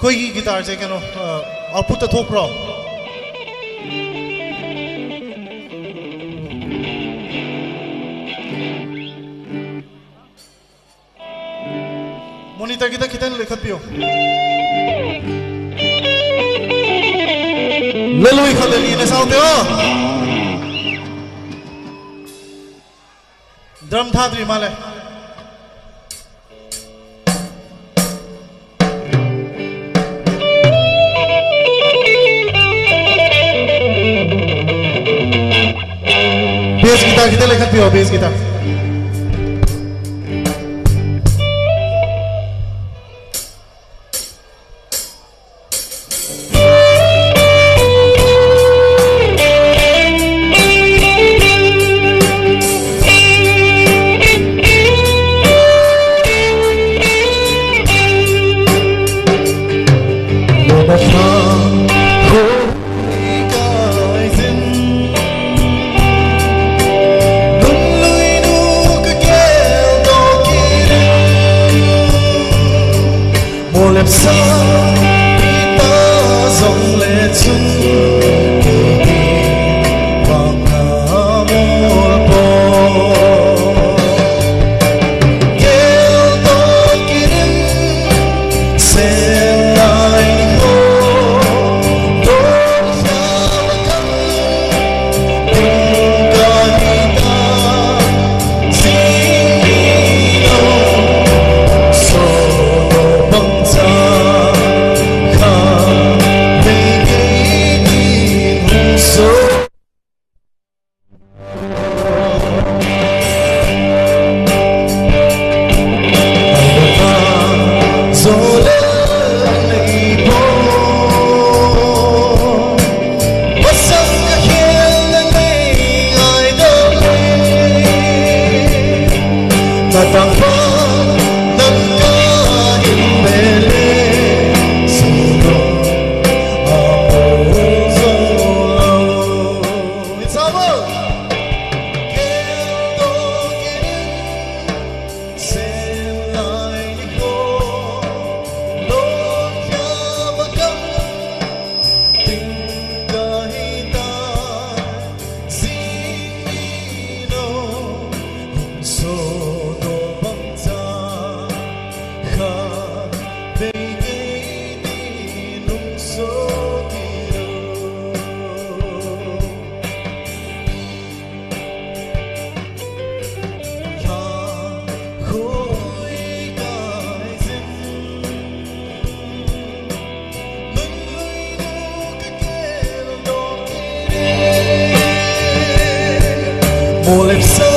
Koi guitar je kano output ta thok pro monitor kita khitan lekhat pio leloi khaleli na saute o drum thadri male bass guitar kita lekhat pio bass guitar Làm sao ta dòng lệ chung và ngã một bò kêu tôi kín xem lại ngô đôi sao căng tình cả ta xin đâu sổ bằng một lệp sâu